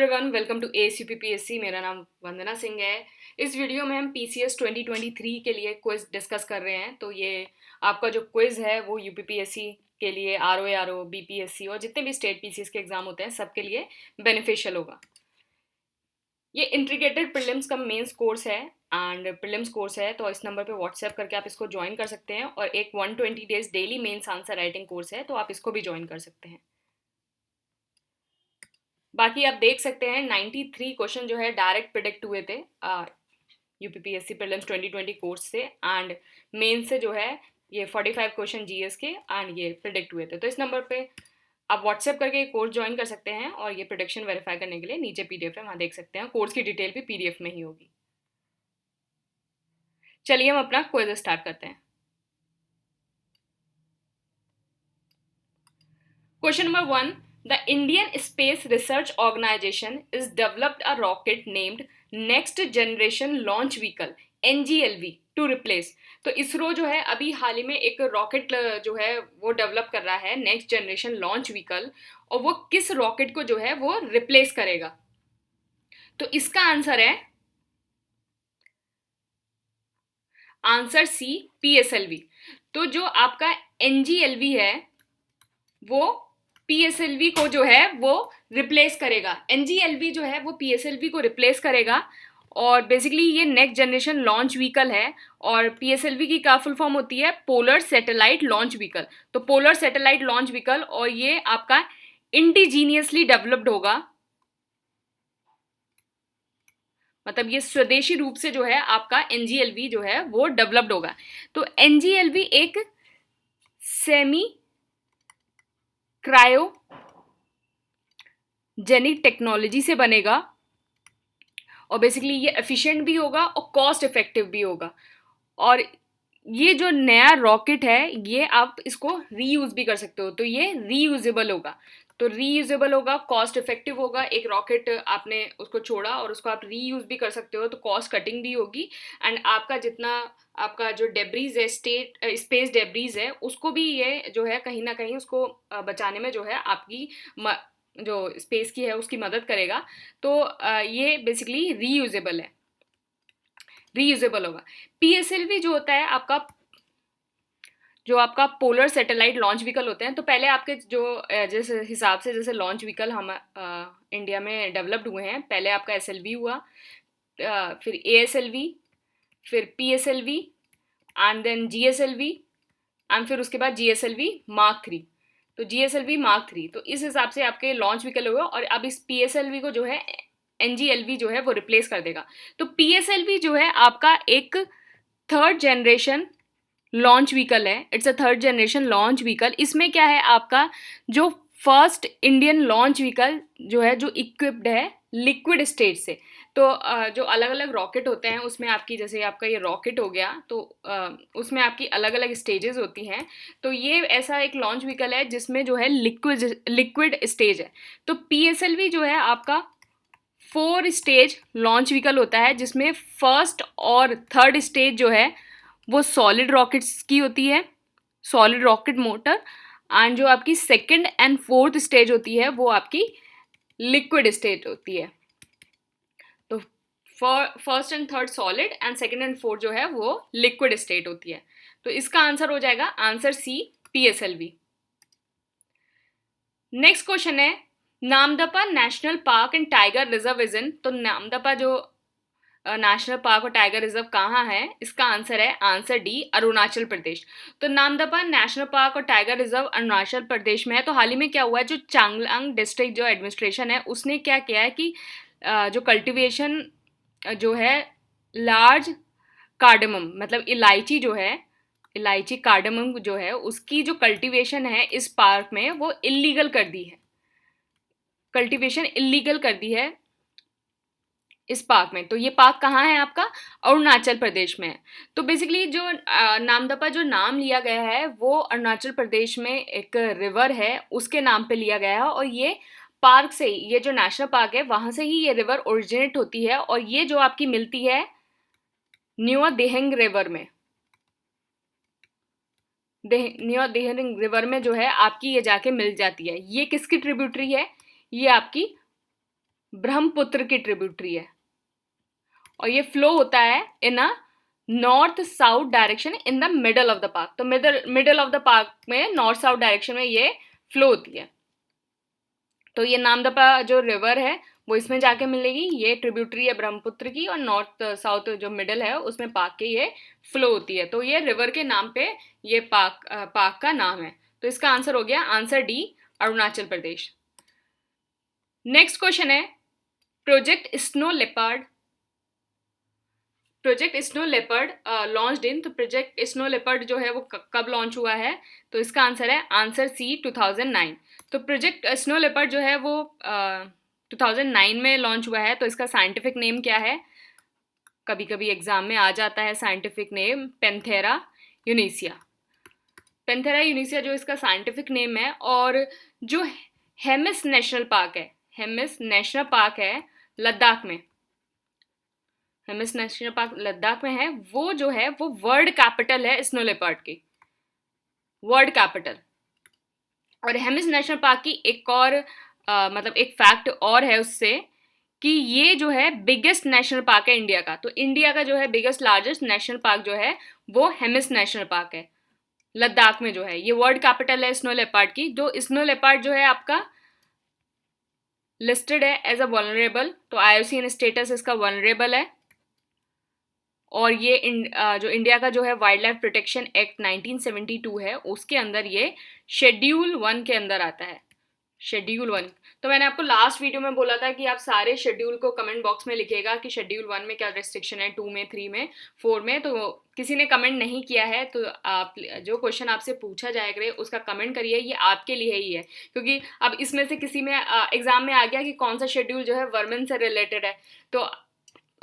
Everyone, welcome to ASUPPSC। मेरा नाम वंदना सिंह है। इस वीडियो में हम PCS 2023 के लिए क्विज डिस्कस कर रहे हैं। तो ये आपका जो क्विज है वो UPPSC के लिए RO BPSC और जितने भी स्टेट PCS के एग्जाम होते हैं सबके लिए बेनिफिशियल होगा। ये इंटीग्रेटेड प्रीलिम्स का मेंस कोर्स है एंड प्रीलिम्स कोर्स है, तो इस नंबर पे व्हाट्सएप करके आप इसको ज्वाइन कर सकते हैं। और एक 120 days daily mains answer writing course है, तो आप इसको भी ज्वाइन कर सकते हैं। बाकी आप देख सकते हैं 93 क्वेश्चन जो है डायरेक्ट प्रिडिक्ट हुए थे UPPSC प्रीलिम्स 2020 कोर्स से, एंड मेन से जो है ये 45 क्वेश्चन GS के एंड ये प्रिडिक्ट हुए थे। तो इस नंबर पे आप व्हाट्सएप करके कोर्स ज्वाइन कर सकते हैं और ये प्रोडिक्शन वेरीफाई करने के लिए नीचे PDF है, वहाँ देख सकते हैं। कोर्स की डिटेल भी PDF में ही होगी। चलिए हम अपना क्विज स्टार्ट करते हैं। Question number 1. The Indian Space Research Organization is developed a rocket named Next Generation Launch Vehicle NGLV to replace. तो इसरो जो है अभी हाल ही में एक रॉकेट जो है वो डेवलप कर रहा है, नेक्स्ट जनरेशन लॉन्च व्हीकल, और वो किस रॉकेट को जो है वो रिप्लेस करेगा? तो इसका आंसर है आंसर सी, PSLV। तो जो आपका NGLV है वो PSLV को जो है वो रिप्लेस करेगा। NGLV जो है वो PSLV को रिप्लेस करेगा। और बेसिकली ये नेक्स्ट जनरेशन लॉन्च व्हीकल है, और PSLV की क्या फुल फॉर्म होती है? Polar satellite launch vehicle. तो पोलर सैटेलाइट लॉन्च व्हीकल, और ये आपका इंडिजीनियसली डेवलप्ड होगा, मतलब ये स्वदेशी रूप से जो है आपका NGLV जो है वो डेवलप्ड होगा। तो NGLV एक सेमी क्रायोजेनिक टेक्नोलॉजी से बनेगा, और बेसिकली ये एफिशिएंट भी होगा और कॉस्ट इफेक्टिव भी होगा। और ये जो नया रॉकेट है ये आप इसको रीयूज भी कर सकते हो, तो ये रीयूजेबल होगा। तो रीयूजेबल होगा, कॉस्ट इफेक्टिव होगा। एक रॉकेट आपने उसको छोड़ा और उसको आप रीयूज भी कर सकते हो, तो कॉस्ट कटिंग भी होगी। एंड आपका जितना आपका जो डेब्रीज है, स्पेस डेब्रीज है, उसको भी ये जो है कहीं ना कहीं उसको बचाने में जो है आपकी जो स्पेस की है उसकी मदद करेगा। तो ये बेसिकली रीयूजेबल होगा। PSLV जो होता है आपका पोलर सैटेलाइट लॉन्च व्हीकल होते हैं। तो पहले आपके जो जिस हिसाब से जैसे लॉन्च व्हीकल हम इंडिया में डेवलप्ड हुए हैं, पहले आपका SLV हुआ, फिर ASLV, फिर PSLV, and then GSLV, and फिर उसके बाद GSLV Mark 3। तो GSLV Mark 3, तो इस हिसाब से आपके लॉन्च व्हीकल हुआ। और अब इस PSLV को जो है NGLV जो है वो रिप्लेस कर देगा। तो PSLV जो है आपका एक थर्ड जनरेशन लॉन्च व्हीकल है। It's a third generation launch vehicle. इसमें क्या है, आपका जो फर्स्ट इंडियन लॉन्च व्हीकल जो है जो इक्विप्ड है लिक्विड स्टेज से। तो जो अलग अलग रॉकेट होते हैं उसमें आपकी, जैसे आपका ये रॉकेट हो गया, तो उसमें आपकी अलग अलग स्टेजेस होती हैं। तो ये ऐसा एक लॉन्च व्हीकल है जिसमें जो है लिक्विड स्टेज है। तो PSLV जो है आपका 4 स्टेज लॉन्च व्हीकल होता है, जिसमें फर्स्ट और थर्ड स्टेज जो है वो सॉलिड रॉकेट्स की होती है, सॉलिड रॉकेट मोटर। एंड जो आपकी सेकंड एंड फोर्थ स्टेज होती है वो आपकी लिक्विड स्टेज होती है। तो first and third solid and second and fourth जो है वो लिक्विड स्टेट होती है। तो इसका आंसर हो जाएगा answer C, PSLV। Next question है, Namdapha national park and tiger reserve is in. तो नामदफा जो नेशनल पार्क और टाइगर रिजर्व कहाँ है? इसका आंसर है आंसर डी, अरुणाचल प्रदेश। तो नामदफा नेशनल पार्क और टाइगर रिजर्व अरुणाचल प्रदेश में है। तो हाल ही में क्या हुआ है, जो चांगलांग डिस्ट्रिक्ट जो एडमिनिस्ट्रेशन है उसने क्या किया है कि जो कल्टीवेशन जो है लार्ज कार्डमम, मतलब इलायची जो है, इलायची कार्डमम जो है उसकी जो कल्टीवेशन है इस पार्क में वो इलीगल कर दी है, कल्टीवेशन इलीगल कर दी है इस पार्क में। तो ये पार्क कहाँ है आपका? अरुणाचल प्रदेश में है। तो बेसिकली जो नामदफा जो नाम लिया गया है वो अरुणाचल प्रदेश में एक रिवर है उसके नाम पे लिया गया है, और ये पार्क से ही, ये जो नेशनल पार्क है वहाँ से ही ये रिवर ओरिजिनेट होती है। और ये जो आपकी मिलती है न्यू देहंग रिवर में, न्यू देहंग रिवर में जो है आपकी ये जाके मिल जाती है। ये किसकी ट्रिब्यूटरी है? ये आपकी ब्रह्मपुत्र की ट्रिब्यूटरी है और ये फ्लो होता है in a north south direction in the middle of the park. तो मिडल ऑफ द पार्क में नॉर्थ साउथ डायरेक्शन में ये फ्लो होती है। तो ये नामदफा जो रिवर है वो इसमें जाके मिलेगी, ये ट्रिब्यूटरी है ब्रह्मपुत्र की, और नॉर्थ साउथ जो मिडल है उसमें पाक के ये फ्लो होती है। तो ये रिवर के नाम पे ये पाक का नाम है। तो इसका आंसर हो गया answer D, Arunachal Pradesh. Next question है project snow leopard. Project snow leopard launched in, तो प्रोजेक्ट स्नो लेपर्ड जो है वो कब लॉन्च हुआ है? तो इसका आंसर है आंसर सी 2009। तो प्रोजेक्ट स्नो लेपर्ड जो है वो 2009 में लॉन्च हुआ है। तो इसका साइंटिफिक नेम क्या है? कभी कभी एग्जाम में आ जाता है साइंटिफिक नेम, पेंथेरा यूनिसिया। पेंथेरा यूनिसिया जो इसका साइंटिफिक नेम है। और जो हेमिस नेशनल पार्क है, हेमिस नेशनल पार्क है लद्दाख में, हेमिस नेशनल पार्क लद्दाख में है, वो जो है वो वर्ल्ड कैपिटल है स्नो लेपर्ड की, वर्ल्ड कैपिटल। और हेमिस नेशनल पार्क की एक और मतलब एक फैक्ट और है उससे, कि ये जो है बिगेस्ट नेशनल पार्क है इंडिया का। तो इंडिया का जो है बिगेस्ट लार्जेस्ट नेशनल पार्क जो है वो हेमिस नेशनल पार्क है लद्दाख में जो है। ये वर्ल्ड कैपिटल है स्नो लेपर्ड की। जो स्नो लेपर्ड जो है आपका लिस्टेड है एज अ वल्नरेबल, तो IUCN स्टेटस इसका वल्नरेबल है। और ये जो इंडिया का जो है वाइल्ड लाइफ प्रोटेक्शन एक्ट 1972 है उसके अंदर ये शेड्यूल 1 के अंदर आता है, शेड्यूल 1। तो मैंने आपको लास्ट वीडियो में बोला था कि आप सारे शेड्यूल को कमेंट बॉक्स में लिखिएगा कि शेड्यूल 1 में क्या रिस्ट्रिक्शन है, 2 में, 3 में, 4 में। तो किसी ने कमेंट नहीं किया है तो आप जो क्वेश्चन आपसे पूछा जाया करे उसका कमेंट करिए, ये आपके लिए ही है। क्योंकि अब इसमें से किसी में एग्जाम में आ गया कि कौन सा शेड्यूल जो है वर्मेन से रिलेटेड है, तो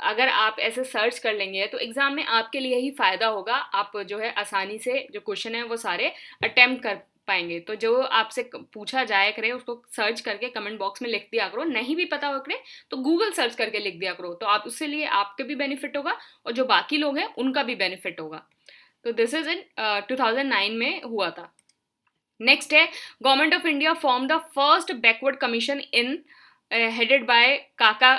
अगर आप ऐसे सर्च कर लेंगे तो एग्जाम में आपके लिए ही फायदा होगा। आप जो है आसानी से जो क्वेश्चन है वो सारे अटेम्प्ट कर पाएंगे। तो जो आपसे पूछा जाया करे उसको सर्च करके कमेंट बॉक्स में लिख दिया करो, नहीं भी पता हो करे तो गूगल सर्च करके लिख दिया करो। तो आप उससे लिए आपके भी बेनिफिट होगा और जो बाकी लोग हैं उनका भी बेनिफिट होगा। तो दिस इज इन 2009 में हुआ था। नेक्स्ट है government of India form the first backward commission in headed by काका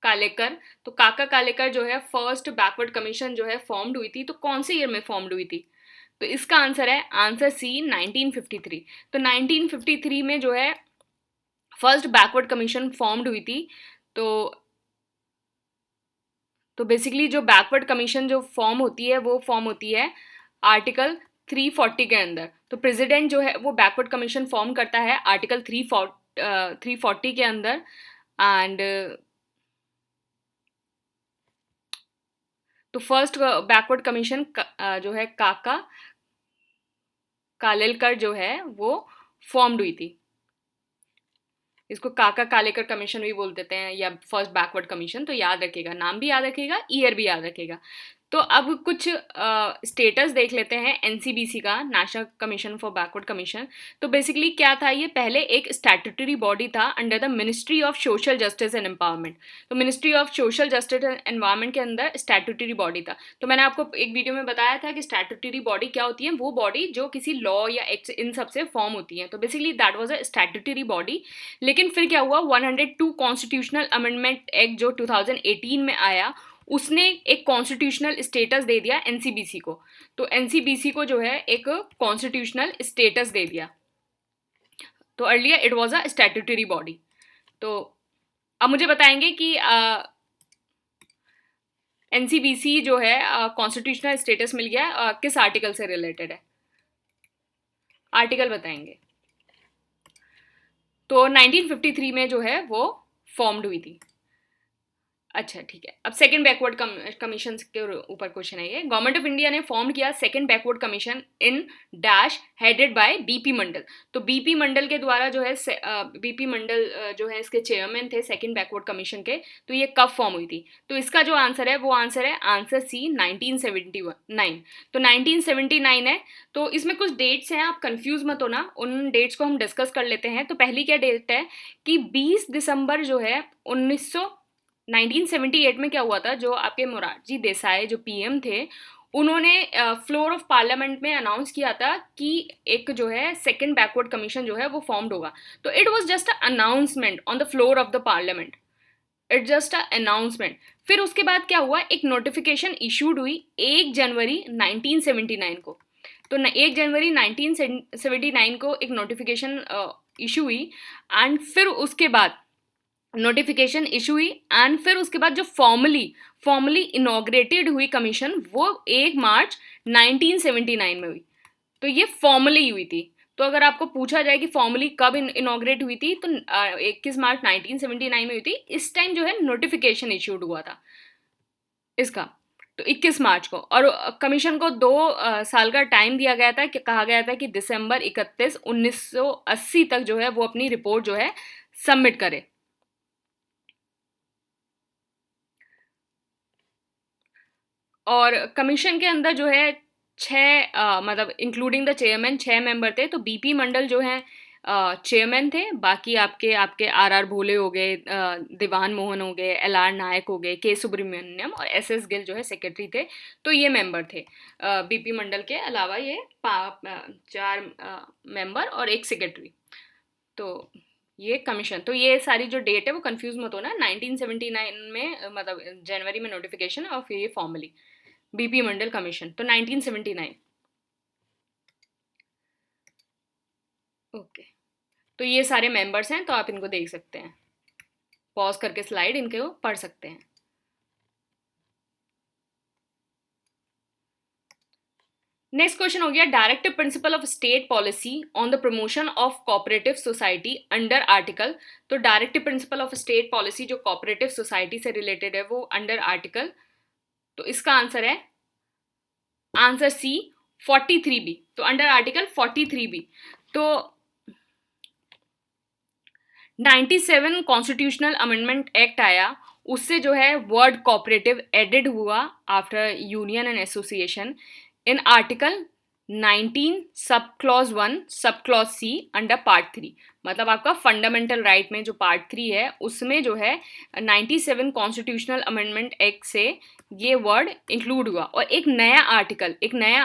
कालेकर। तो काका कालेकर जो है फर्स्ट बैकवर्ड कमीशन जो है फॉर्म्ड हुई थी, तो कौन से ईयर में फॉर्म्ड हुई थी? तो इसका आंसर है आंसर सी 1953। तो 1953 में जो है फर्स्ट बैकवर्ड कमीशन फॉर्म्ड हुई थी। तो बेसिकली जो बैकवर्ड कमीशन जो फॉर्म होती है वो फॉर्म होती है आर्टिकल 340 के अंदर। तो प्रेसिडेंट जो है वो बैकवर्ड कमीशन फॉर्म करता है आर्टिकल 340 के अंदर। एंड तो फर्स्ट बैकवर्ड कमीशन जो है काका कालेलकर जो है वो फॉर्म्ड हुई थी। इसको काका कालेकर कमीशन भी बोल देते हैं या फर्स्ट बैकवर्ड कमीशन। तो याद रखिएगा, नाम भी याद रखिएगा, ईयर भी याद रखिएगा। तो अब कुछ स्टेटस देख लेते हैं NCBC का, national commission for backward commission. तो बेसिकली क्या था, ये पहले एक स्टैट्यूटरी बॉडी था under the ministry of social justice and empowerment. तो ministry of social justice and environment के अंदर स्टैट्यूटरी बॉडी था। तो मैंने आपको एक वीडियो में बताया था कि स्टैट्यूटरी बॉडी क्या होती है, वो बॉडी जो किसी लॉ या एक्ट इन सब से फॉर्म होती है। तो basically that was a statutory body. लेकिन फिर क्या हुआ, 102 कॉन्स्टिट्यूशनल अमेंडमेंट एक्ट जो 2018 में आया, उसने एक कॉन्स्टिट्यूशनल स्टेटस दे दिया NCBC को। तो NCBC को जो है एक कॉन्स्टिट्यूशनल स्टेटस दे दिया। तो earlier it was a statutory body. तो अब मुझे बताएंगे कि NCBC जो है कॉन्स्टिट्यूशनल स्टेटस मिल गया किस आर्टिकल से रिलेटेड है, आर्टिकल बताएंगे। तो 1953 में जो है वो फॉर्म्ड हुई थी। अच्छा ठीक है, अब सेकंड बैकवर्ड कमीशन के ऊपर क्वेश्चन है ये। गवर्नमेंट ऑफ इंडिया ने फॉर्म किया second backward commission in dash headed by BP मंडल। तो BP मंडल के द्वारा जो है BP मंडल जो है इसके चेयरमैन थे सेकंड बैकवर्ड कमीशन के। तो ये कब फॉर्म हुई थी? तो इसका जो आंसर है वो आंसर है आंसर सी 1979। तो 1979 है। तो इसमें कुछ डेट्स हैं, आप कंफ्यूज मत होना, उन डेट्स को हम डिस्कस कर लेते हैं। तो पहली क्या डेट है कि 20 दिसंबर जो है 1978 में क्या हुआ था, जो आपके मोरारजी देसाई जो PM थे, उन्होंने फ्लोर ऑफ पार्लियामेंट में अनाउंस किया था कि एक जो है सेकंड बैकवर्ड कमीशन जो है वो फॉर्म्ड होगा। तो it was just a announcement on the floor of the parliament, it just a announcement. फिर उसके बाद क्या हुआ, एक नोटिफिकेशन इशूड हुई 1 जनवरी 1979 को। तो 1 जनवरी 1979 को एक नोटिफिकेशन इशू हुई, एंड फिर उसके बाद नोटिफिकेशन इशू हुई, एंड फिर उसके बाद जो फॉर्मली इनॉग्रेटेड हुई कमीशन वो 1 मार्च 1979 में हुई। तो ये फॉर्मली हुई थी। तो अगर आपको पूछा जाए कि फॉर्मली कब इनॉग्रेट हुई थी, तो 21 मार्च 1979 में हुई थी। इस टाइम जो है नोटिफिकेशन इशूड हुआ था इसका, तो 21 मार्च को। और कमीशन को 2 साल का टाइम दिया गया था, कि कहा गया था कि दिसंबर 31 1980 तक जो है वो अपनी रिपोर्ट जो है सबमिट करे। और कमीशन के अंदर जो है 6 मतलब इंक्लूडिंग द चेयरमैन 6 मेंबर थे। तो बीपी मंडल जो है चेयरमैन थे, बाकी आपके आपके आर भोले हो गए, दीवान मोहन हो गए, एल नायक हो गए, के सुब्रमण्यम और एस गिल जो है सेक्रेटरी थे। तो ये मेंबर थे बीपी मंडल के अलावा, ये 4 मेंबर और एक सेक्रेटरी। तो ये कमीशन, तो ये सारी जो डेट है वो कंफ्यूज मत होना। 1979 में मतलब जनवरी में नोटिफिकेशन और फिर ये फॉर्मली बीपी मंडल कमीशन, तो 1979। ओके, तो ये सारे मेंबर्स हैं, तो आप इनको देख सकते हैं, पॉज करके स्लाइड इनको पढ़ सकते हैं। नेक्स्ट क्वेश्चन हो गया, directive principle of state policy on the promotion of cooperative society under article. तो directive principle of state policy जो कोऑपरेटिव सोसाइटी से रिलेटेड है वो अंडर आर्टिकल, तो इसका आंसर है आंसर सी 43B। तो अंडर आर्टिकल 43B। तो 97 कॉन्स्टिट्यूशनल अमेंडमेंट एक्ट आया, उससे जो है वर्ड कोऑपरेटिव एडेड हुआ after union and association in article 19 sub clause 1 sub clause C under part 3। मतलब आपका फंडामेंटल राइट में जो पार्ट 3 है उसमें जो है 97 कॉन्स्टिट्यूशनल अमेंडमेंट एक्ट से ये वर्ड इंक्लूड हुआ। और एक नया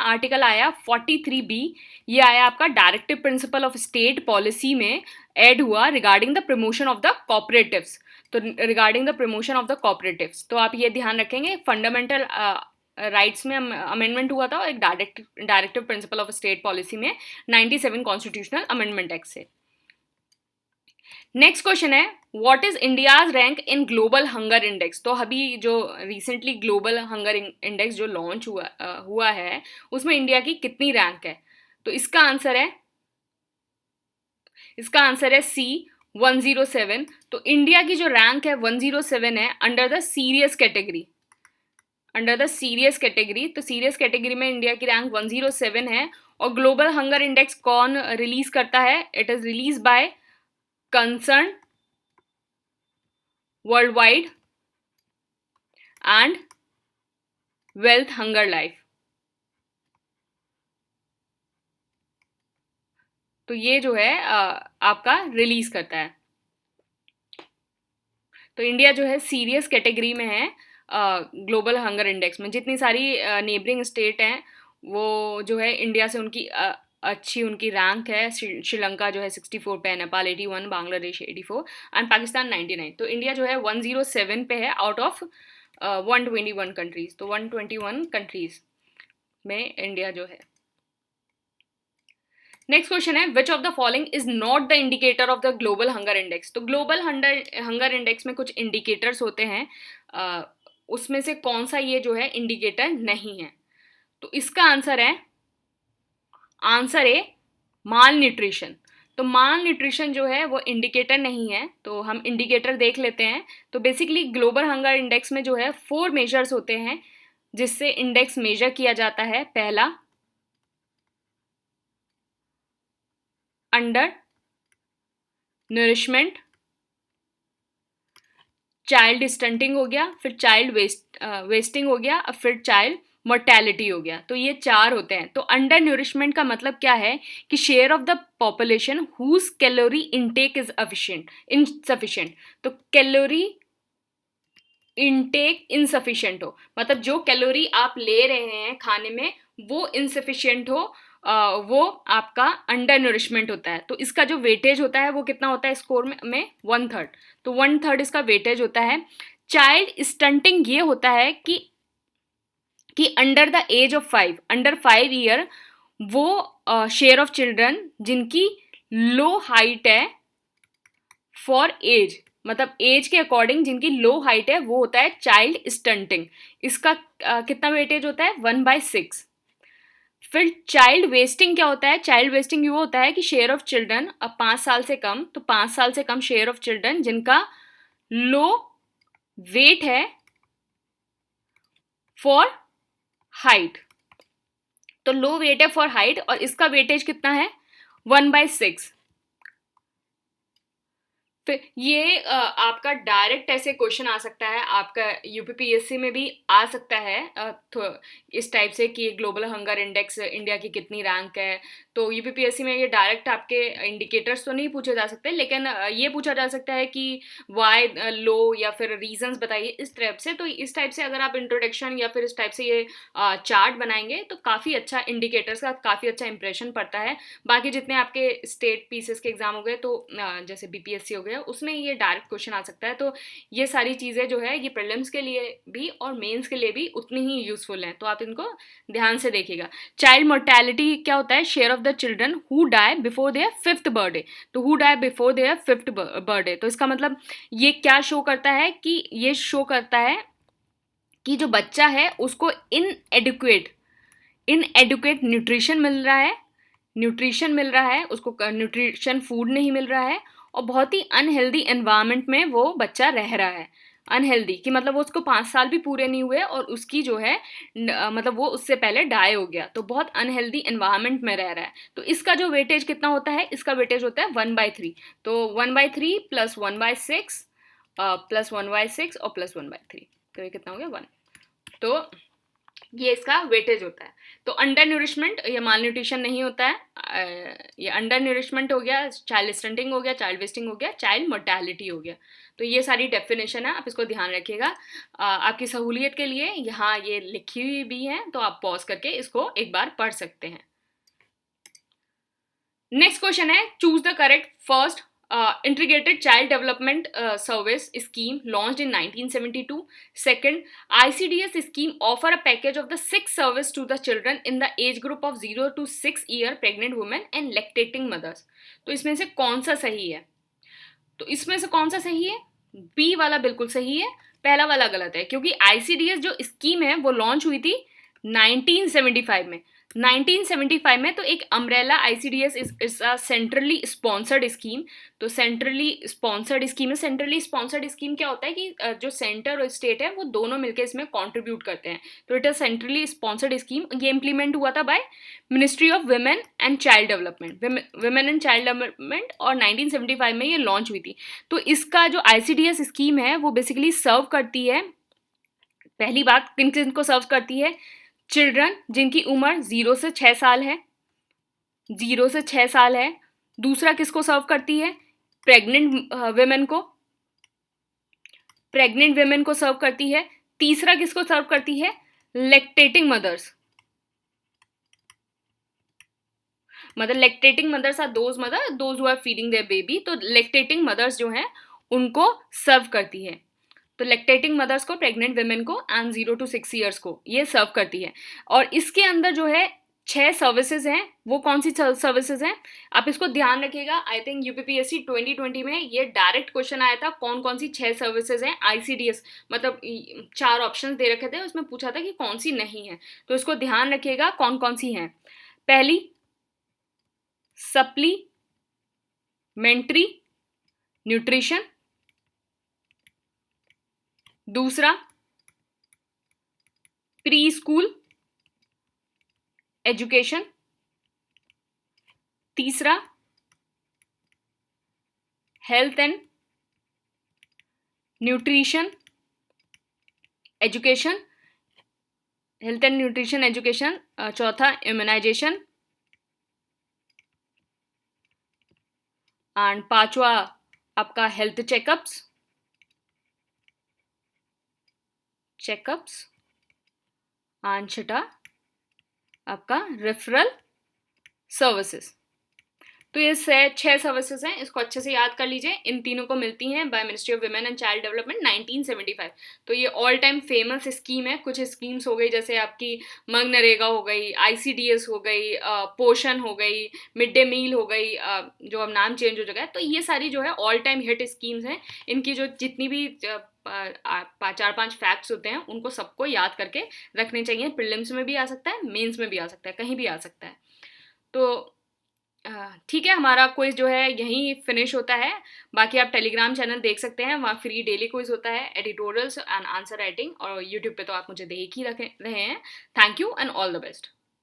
आर्टिकल आया 43B। ये आया आपका directive principle of state policy में ऐड हुआ regarding the promotion of the cooperatives. तो regarding the promotion of the cooperatives, तो आप ये ध्यान रखेंगे, फंडामेंटल राइट्स में अमेंडमेंट हुआ था और एक directive principle of state policy में 97 कॉन्स्टिट्यूशनल अमेंडमेंट एक्ट से। नेक्स्ट क्वेश्चन है, what is India's rank in global hunger index. तो अभी जो रिसेंटली ग्लोबल हंगर इंडेक्स जो लॉन्च हुआ है उसमें इंडिया की कितनी रैंक है। तो इसका आंसर है सी 107। तो इंडिया की जो रैंक है 107 है अंडर द सीरियस कैटेगरी। तो सीरियस कैटेगरी में इंडिया की रैंक 107 है। और ग्लोबल हंगर इंडेक्स कौन रिलीज करता है, it is release by concern world wide and wealth hunger life. तो ये जो है आपका रिलीज करता है। तो इंडिया जो है सीरियस कैटेगरी में है ग्लोबल हंगर इंडेक्स में। जितनी सारी नेबरिंग स्टेट हैं वो जो है इंडिया से उनकी अच्छी उनकी रैंक है। श्रीलंका जो है 64 पे है, नेपाल 81, बांग्लादेश 84 एंड पाकिस्तान 99। तो इंडिया जो है 107 पे है आउट ऑफ 121 कंट्रीज। तो 121 कंट्रीज में इंडिया जो है। नेक्स्ट क्वेश्चन है, which of the following is not the indicator of the global hunger index. तो ग्लोबल हंगर इंडेक्स में कुछ इंडिकेटर्स होते हैं, उसमें से कौन सा ये जो है इंडिकेटर नहीं है। तो इसका आंसर है माल न्यूट्रिशन। तो माल न्यूट्रिशन जो है वो इंडिकेटर नहीं है। तो हम इंडिकेटर देख लेते हैं। तो बेसिकली ग्लोबल हंगर इंडेक्स में जो है 4 मेजर्स होते हैं जिससे इंडेक्स मेजर किया जाता है। पहला अंडर नरिशमेंट, चाइल्ड स्टंटिंग हो गया, फिर चाइल्ड वेस्टिंग हो गया, और फिर चाइल्ड मोर्टेलिटी हो गया। तो ये 4 होते हैं। तो अंडर न्यूरिशमेंट का मतलब क्या है कि share of the population whose calorie intake is insufficient. तो कैलोरी इनटेक इनसफिशिएंट हो, मतलब जो कैलोरी आप ले रहे हैं खाने में वो इनसफिशिएंट हो, वो आपका अंडर नरिशमेंट होता है। तो इसका जो वेटेज होता है वो कितना होता है स्कोर में 1/3। तो 1/3 इसका वेटेज होता है। चाइल्ड स्टंटिंग ये होता है कि under the age of 5, under 5 year, वो शेयर ऑफ चिल्ड्रन जिनकी लो हाइट है फॉर एज, मतलब एज के अकॉर्डिंग जिनकी लो हाइट है वो होता है चाइल्ड स्टंटिंग। इसका कितना वेटेज होता है 1/6। फिर चाइल्ड वेस्टिंग क्या होता है? चाइल्ड वेस्टिंग ये वो होता है कि शेयर ऑफ चिल्ड्रन, अब 5 साल से कम, तो 5 साल से कम शेयर ऑफ चिल्ड्रन जिनका लो वेट है फॉर हाइट। तो लो वेट है फॉर हाइट और इसका वेटेज कितना है 1/6। फिर ये आपका डायरेक्ट ऐसे क्वेश्चन आ सकता है, आपका यूपीपीएससी में भी आ सकता है इस टाइप से कि ग्लोबल हंगर इंडेक्स इंडिया की कितनी रैंक है। तो यूपीपीएससी में ये डायरेक्ट आपके इंडिकेटर्स तो नहीं पूछे जा सकते, लेकिन ये पूछा जा सकता है कि वाई लो, या फिर रीजंस बताइए इस टाइप से। तो इस टाइप से अगर आप इंट्रोडक्शन या फिर इस टाइप से ये चार्ट बनाएंगे तो काफ़ी अच्छा इंडिकेटर्स का काफ़ी अच्छा इंप्रेशन पड़ता है। बाकी जितने आपके स्टेट पीसीएस के एग्जाम हो गए, तो जैसे बीपीएससी हो गया, उसमें ये डायरेक्ट क्वेश्चन आ सकता है। तो ये सारी चीज़ें जो है ये प्रीलिम्स के लिए भी और मेंस के लिए भी उतनी ही यूजफुल हैं, तो आप इनको ध्यान से देखिएगा। चाइल्ड मोर्टेलिटी क्या होता है? Share of the children who die before their 5th birthday. तो who die before their 5th birthday, तो इसका मतलब ये क्या शो करता है? कि ये शो करता है कि जो बच्चा है उसको इनएडुकेट न्यूट्रिशन मिल रहा है, उसको न्यूट्रिशन फूड नहीं मिल रहा है, और बहुत ही अनहेल्दी एनवायरनमेंट में वो बच्चा रह रहा है। अनहेल्दी कि मतलब वो उसको 5 साल भी पूरे नहीं हुए और उसकी जो है मतलब वो उससे पहले डाई हो गया, तो बहुत अनहेल्दी एनवायरनमेंट में रह रहा है। तो इसका जो वेटेज कितना होता है? इसका वेटेज होता है 1/3। तो 1/3 प्लस 1/6 प्लस 1/6 और प्लस 1/3, तो ये कितना हो गया 1। तो ये इसका वेटेज होता है। तो अंडर न्यूरिशमेंट या माल न्यूट्रिशन नहीं होता है, ये अंडर न्यूरिशमेंट हो गया, चाइल्ड स्टंटिंग हो गया, चाइल्ड वेस्टिंग हो गया, चाइल्ड मोर्टेलिटी हो गया। तो ये सारी डेफिनेशन है, आप इसको ध्यान रखिएगा। आपकी सहूलियत के लिए यहाँ ये लिखी हुई भी है, तो आप पॉज करके इसको एक बार पढ़ सकते हैं। नेक्स्ट क्वेश्चन है, choose the correct first integrated child development service scheme launched in 1972. Second, ICDS scheme offer a package of the 6 service to the children in the age group of 0 to 6 year pregnant women and lactating mothers. तो इसमें से कौन सा सही है? तो इसमें से कौन सा सही है? बी वाला बिल्कुल सही है, पहला वाला गलत है, क्योंकि आईसीडीएस जो स्कीम है वो लॉन्च हुई थी 1975 में। 1975 में तो एक umbrella ICDS is a centrally sponsored scheme. तो सेंट्रली स्पॉन्सर्ड स्कीम है। सेंट्रली स्पॉन्सर्ड स्कीम क्या होता है कि जो सेंटर और स्टेट है वो दोनों मिलकर इसमें कंट्रीब्यूट करते हैं। तो it is centrally sponsored scheme. ये इंप्लीमेंट हुआ था by ministry of women and child development, women and child development, और 1975 में ये लॉन्च हुई थी। तो इसका जो आईसीडीएस स्कीम है वो बेसिकली सर्व करती है, पहली बात किन किन को सर्व करती है? चिल्ड्रन जिनकी उम्र 0 से 6 साल है, 0 से 6 साल है। दूसरा किसको सर्व करती है? प्रेग्नेंट वेमेन को, प्रेग्नेंट वेमेन को सर्व करती है। तीसरा किसको सर्व करती है? लैक्टेटिंग मदर्स, मतलब lactating mothers are those who are feeding their baby. तो लैक्टेटिंग मदर्स जो हैं उनको सर्व करती है। तो लैक्टेटिंग मदर्स को, प्रेग्नेंट वेमेन को, एंड 0 to 6 ईयर्स को ये सर्व करती है। और इसके अंदर जो है 6 सर्विसेज हैं। वो कौन सी सर्विसेज हैं? आप इसको ध्यान रखिएगा। आई थिंक यूपीपीएससी 2020 में ये डायरेक्ट क्वेश्चन आया था, कौन कौन सी 6 सर्विसेज हैं आईसीडीएस, मतलब 4 ऑप्शंस दे रखे थे, उसमें पूछा था कि कौन सी नहीं है। तो इसको ध्यान रखिएगा कौन कौन सी हैं। पहली, सप्लीमेंट्री न्यूट्रिशन। दूसरा, प्री स्कूल एजुकेशन। तीसरा, health and nutrition education, health and nutrition education. चौथा, इम्यूनाइजेशन। एंड पांचवा आपका हेल्थ चेकअप्स। चेकअप्स, एंड छठा आपका रेफरल सर्विसेज। तो ये 6 सर्विसेज हैं, इसको अच्छे से याद कर लीजिए। इन तीनों को मिलती हैं by ministry of women and child development 1975। तो ये ऑल टाइम फेमस स्कीम है। कुछ स्कीम्स हो गई जैसे आपकी मनरेगा हो गई, आईसीडीएस हो गई, पोषण हो गई, मिड डे मील हो गई, जो अब नाम चेंज हो चुका है। तो ये सारी जो है ऑल टाइम हिट स्कीम्स हैं। इनकी जो जितनी भी 4-5 फैक्ट्स होते हैं उनको सबको याद करके रखने चाहिए। प्रीलिम्स में भी आ सकता है, मेंस में भी आ सकता है, कहीं भी आ सकता है। तो ठीक है, हमारा क्विज जो है यहीं फिनिश होता है। बाकी आप टेलीग्राम चैनल देख सकते हैं, वहाँ फ्री डेली क्विज होता है, एडिटोरियल्स एंड आंसर राइटिंग, और यूट्यूब पे तो आप मुझे देख ही रहे हैं। Thank you and all the best.